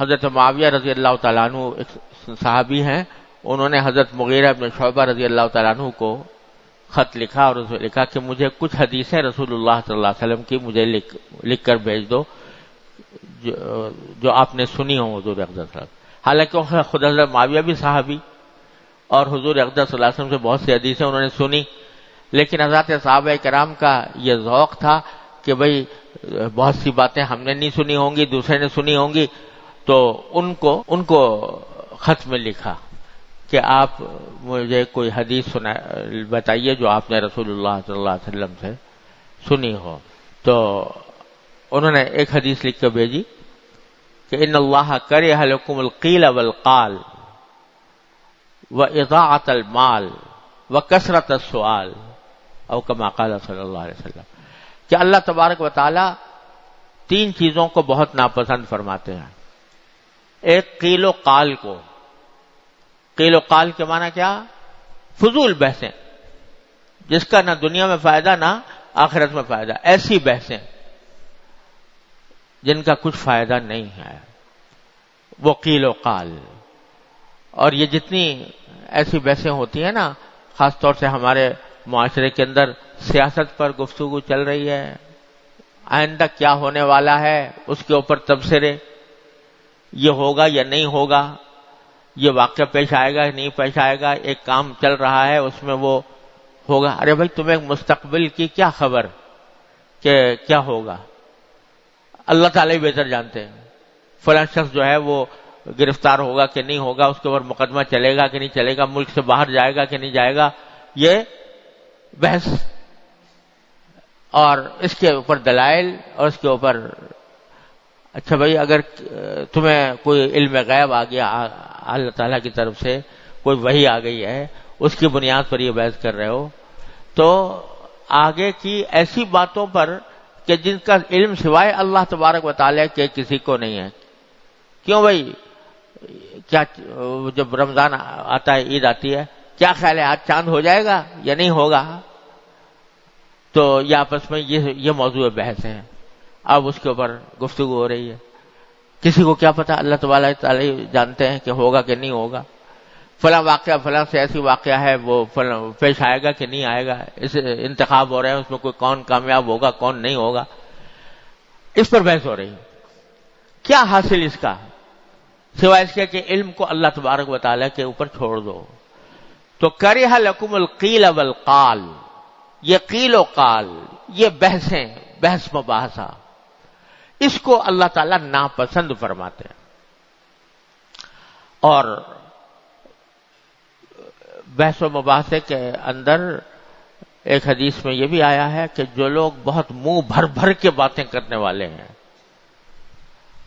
حضرت معاویہ رضی اللہ تعالیٰ عنہ ایک صحابی ہیں، انہوں نے حضرت مغیرہ بن شعبہ رضی اللہ تعالیٰ عنہ کو خط لکھا اور اس میں لکھا کہ مجھے کچھ حدیثیں رسول اللہ صلی اللہ علیہ وسلم کی مجھے لکھ کر بھیج دو جو آپ نے سنی ہوں حضور اقدس صلی اللہ علیہ وسلم۔ حالانکہ خود حضرت معاویہ بھی صحابی اور حضور اقدس صلی اللہ علیہ وسلم سے بہت سی حدیثیں انہوں نے سنی، لیکن حضرات صحابہ کرام کا یہ ذوق تھا کہ بھئی بہت سی باتیں ہم نے نہیں سنی ہوں گی، دوسرے نے سنی ہوں گی، تو ان کو خط میں لکھا کہ آپ مجھے کوئی حدیث بتائیے جو آپ نے رسول اللہ صلی اللہ علیہ وسلم سے سنی ہو۔ تو انہوں نے ایک حدیث لکھ کے بھیجی کہ ان اللہ کرہ لکم القیل والقال واضاعۃ المال وکثرۃ السؤال او کما قال صلی اللہ علیہ وسلم، کہ اللہ تبارک و تعالی 3 چیزوں کو بہت ناپسند فرماتے ہیں۔ ایک قیل و قال کو، قیل و قال کے معنی کیا؟ فضول بحثیں جس کا نہ دنیا میں فائدہ نہ آخرت میں فائدہ، ایسی بحثیں جن کا کچھ فائدہ نہیں ہے، وہ قیل و قال۔ اور یہ جتنی ایسی بحثیں ہوتی ہیں نا، خاص طور سے ہمارے معاشرے کے اندر سیاست پر گفتگو چل رہی ہے، آئندہ کیا ہونے والا ہے اس کے اوپر تبصرے، یہ ہوگا یا نہیں ہوگا، یہ واقعہ پیش آئے گا یا نہیں پیش آئے گا، ایک کام چل رہا ہے اس میں وہ ہوگا۔ ارے بھائی تمہیں مستقبل کی کیا خبر کہ کیا ہوگا؟ اللہ تعالیٰ ہی بہتر جانتے ہیں۔ فلاں شخص جو ہے وہ گرفتار ہوگا کہ نہیں ہوگا، اس کے اوپر مقدمہ چلے گا کہ نہیں چلے گا، ملک سے باہر جائے گا کہ نہیں جائے گا، یہ بحث اور اس کے اوپر دلائل اور اس کے اوپر اچھا بھائی اگر تمہیں کوئی علم غیب آ گیا اللہ تعالیٰ کی طرف سے، کوئی وحی آ گئی ہے، اس کی بنیاد پر یہ بحث کر رہے ہو، تو آگے کی ایسی باتوں پر کہ جن کا علم سوائے اللہ تبارک و تعالیٰ کے کسی کو نہیں ہے۔ کیوں بھائی؟ کیا جب رمضان آتا ہے، عید آتی ہے، کیا خیال ہے آج چاند ہو جائے گا یا نہیں ہوگا؟ تو یہ آپس میں یہ موضوع بحث ہے، اب اس کے اوپر گفتگو ہو رہی ہے۔ کسی کو کیا پتا، اللہ تبارک تعالیٰ جانتے ہیں کہ ہوگا کہ نہیں ہوگا، فلاں واقعہ فلاں سیاسی واقعہ ہے وہ پیش آئے گا کہ نہیں آئے گا، اس انتخاب ہو رہے ہیں اس میں کوئی کون کامیاب ہوگا کون نہیں ہوگا، اس پر بحث ہو رہی ہے۔ کیا حاصل اس کا سوائے اس کے کہ علم کو اللہ تبارک و تعالیٰ کے اوپر چھوڑ دو۔ تو کرہ لکم القیل والقال، یہ قیل و قال، یہ بحثیں، بحث مباحثہ، اس کو اللہ تعالیٰ ناپسند فرماتے ہیں۔ اور بحث و مباحثے کے اندر ایک حدیث میں یہ بھی آیا ہے کہ جو لوگ بہت منہ بھر بھر کے باتیں کرنے والے ہیں،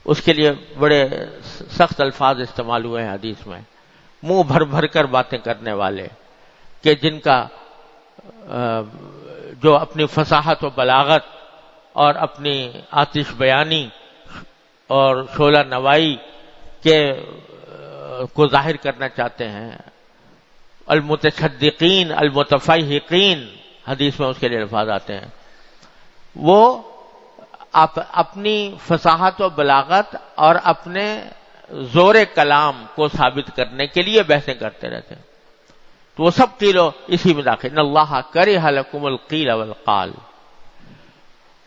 اس کے لیے بڑے سخت الفاظ استعمال ہوئے ہیں حدیث میں، منہ بھر بھر کر باتیں کرنے والے، کہ جن کا جو اپنی فصاحت و بلاغت اور اپنی آتش بیانی اور شعلہ نوائی کے کو ظاہر کرنا چاہتے ہیں، المتشدقین المتفیہقین حدیث میں اس کے لیے الفاظ آتے ہیں، وہ اپنی فصاحت و بلاغت اور اپنے زور کلام کو ثابت کرنے کے لیے بحثیں کرتے رہتے ہیں، تو وہ سب قیلو اسی میں داخل۔ ان اللہ کرہ لکم القیل والقال،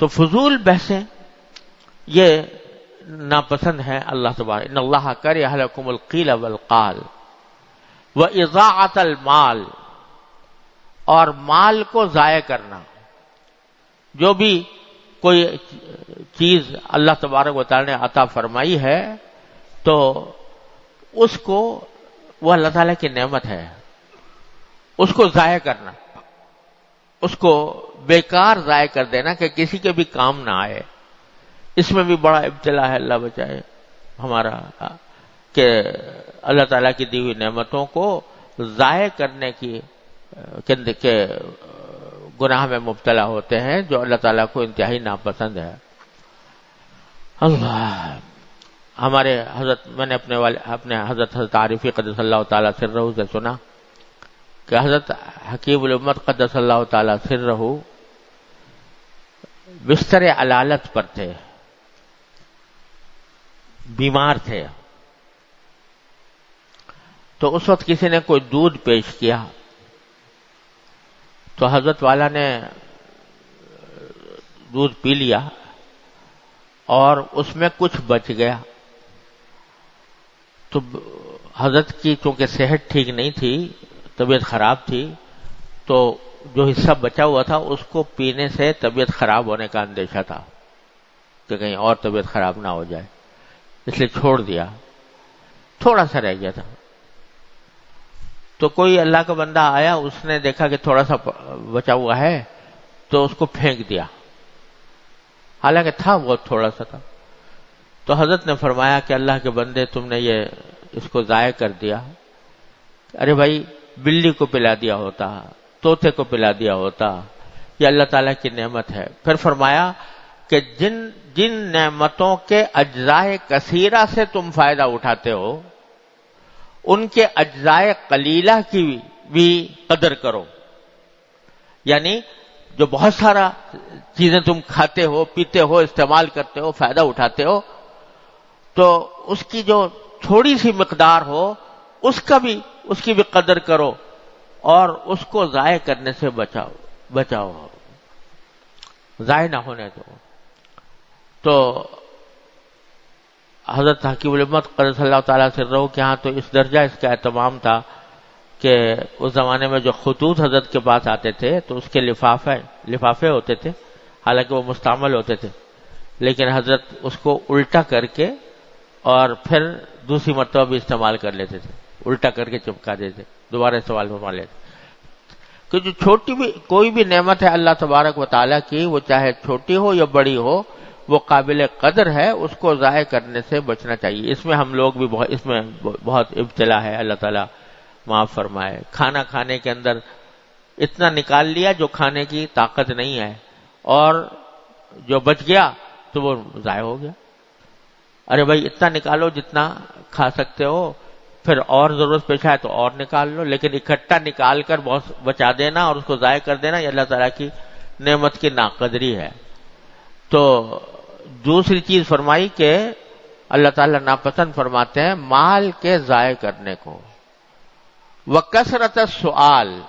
تو فضول بحثیں یہ ناپسند ہیں اللہ تبارک۔ ان اللہ کرہ لکم القیل والقال واضاعۃ المال، اور مال کو ضائع کرنا، جو بھی کوئی چیز اللہ تبارک و تعالی نے عطا فرمائی ہے تو اس کو، وہ اللہ تعالیٰ کی نعمت ہے، اس کو ضائع کرنا، اس کو بیکار ضائع کر دینا کہ کسی کے بھی کام نہ آئے، اس میں بھی بڑا ابتلا ہے، اللہ بچائے ہمارا، کہ اللہ تعالیٰ کی دی ہوئی نعمتوں کو ضائع کرنے کے گناہ میں مبتلا ہوتے ہیں، جو اللہ تعالیٰ کو انتہائی ناپسند ہے۔ اللہ، ہمارے حضرت، میں نے اپنے حضرت عارفی قدس اللہ تعالیٰ سرہ سے سنا کہ حضرت حکیم الامت قدس اللہ تعالیٰ سرہ بستر علالت پر تھے، بیمار تھے. تو اس وقت کسی نے کوئی دودھ پیش کیا تو حضرت والا نے دودھ پی لیا اور اس میں کچھ بچ گیا. تو حضرت کی چونکہ صحت ٹھیک نہیں تھی، طبیعت خراب تھی، تو جو حصہ بچا ہوا تھا اس کو پینے سے طبیعت خراب ہونے کا اندیشہ تھا کہ کہیں اور طبیعت خراب نہ ہو جائے، اس لیے چھوڑ دیا. تھوڑا سا رہ گیا تھا. تو کوئی اللہ کا بندہ آیا، اس نے دیکھا کہ تھوڑا سا بچا ہوا ہے تو اس کو پھینک دیا، حالانکہ تھا بہت تھوڑا سا تھا. تو حضرت نے فرمایا کہ اللہ کے بندے تم نے یہ اس کو ضائع کر دیا. ارے بھائی، بلی کو پلا دیا ہوتا، طوطے کو پلا دیا ہوتا، یہ اللہ تعالیٰ کی نعمت ہے. پھر فرمایا کہ جن نعمتوں کے اجزاء کثیرہ سے تم فائدہ اٹھاتے ہو، ان کے اجزاء قلیلہ کی بھی قدر کرو. یعنی جو بہت سارا چیزیں تم کھاتے ہو، پیتے ہو، استعمال کرتے ہو، فائدہ اٹھاتے ہو، تو اس کی جو تھوڑی سی مقدار ہو اس کی بھی قدر کرو اور اس کو ضائع کرنے سے بچاؤ، ضائع نہ ہونے دو. تو حضرت حکیم الامت قدس اللہ تعالیٰ سرہ کے ہاں تو اس درجہ اس کا اہتمام تھا کہ اس زمانے میں جو خطوط حضرت کے پاس آتے تھے تو اس کے لفافے ہوتے تھے، حالانکہ وہ مستعمل ہوتے تھے، لیکن حضرت اس کو الٹا کر کے اور پھر دوسری مرتبہ بھی استعمال کر لیتے تھے، الٹا کر کے چپکا دیتے، دوبارہ استعمال فرما لیتے. کہ جو کوئی بھی نعمت ہے اللہ تبارک و تعالیٰ کی، وہ چاہے چھوٹی ہو یا بڑی ہو، وہ قابل قدر ہے، اس کو ضائع کرنے سے بچنا چاہیے. اس میں ہم لوگ بھی بہت ابتلا ہے، اللہ تعالیٰ معاف فرمائے. کھانا کھانے کے اندر اتنا نکال لیا جو کھانے کی طاقت نہیں ہے، اور جو بچ گیا تو وہ ضائع ہو گیا. ارے بھائی، اتنا نکالو جتنا کھا سکتے ہو، پھر اور ضرورت پیش آئے تو اور نکال لو، لیکن اکٹھا نکال کر بہت بچا دینا اور اس کو ضائع کر دینا، یہ اللہ تعالیٰ کی نعمت کی ناقدری ہے. تو دوسری چیز فرمائی کہ اللہ تعالیٰ ناپسند فرماتے ہیں مال کے ضائع کرنے کو. وَكَثْرَةَ السُّؤَالِ،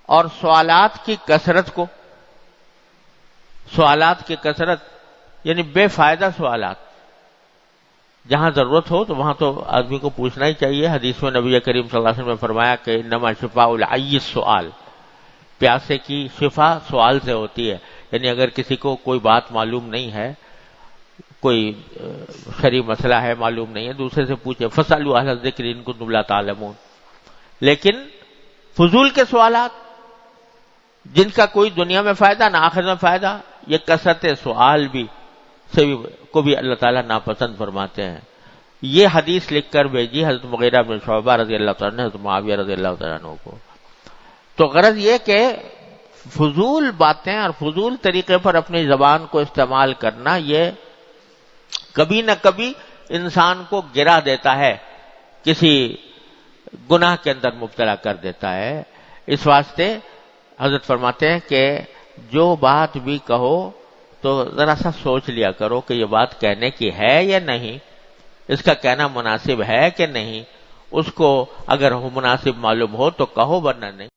اور سوالات کی کثرت کو. سوالات کی کثرت یعنی بے فائدہ سوالات. جہاں ضرورت ہو تو وہاں تو آدمی کو پوچھنا ہی چاہیے. حدیث میں نبی کریم صلی اللہ علیہ وسلم نے فرمایا کہ انما شفاء العی السؤال، پیاسے کی شفا سوال سے ہوتی ہے. یعنی اگر کسی کو کوئی بات معلوم نہیں ہے، کوئی شرعی مسئلہ ہے معلوم نہیں ہے، دوسرے سے پوچھے. فَاسْأَلُوا أَهْلَ الذِّكْرِ إِن كُنتُمْ لَا تَعْلَمُونَ. لیکن فضول کے سوالات جن کا کوئی دنیا میں فائدہ نہ آخرت میں فائدہ، یہ کثرت سوال کو بھی اللہ تعالیٰ ناپسند فرماتے ہیں. یہ حدیث لکھ کر بھیجی حضرت مغیرہ بن شعبہ رضی اللہ تعالیٰ عنہ نے حضرت معاویہ رضی اللہ تعالیٰ عنہ کو. تو غرض یہ کہ فضول باتیں اور فضول طریقے پر اپنی زبان کو استعمال کرنا، یہ کبھی نہ کبھی انسان کو گرا دیتا ہے، کسی گناہ کے اندر مبتلا کر دیتا ہے. اس واسطے حضرت فرماتے ہیں کہ جو بات بھی کہو تو ذرا سا سوچ لیا کرو کہ یہ بات کہنے کی ہے یا نہیں، اس کا کہنا مناسب ہے کہ نہیں. اس کو اگر مناسب معلوم ہو تو کہو، ورنہ نہیں.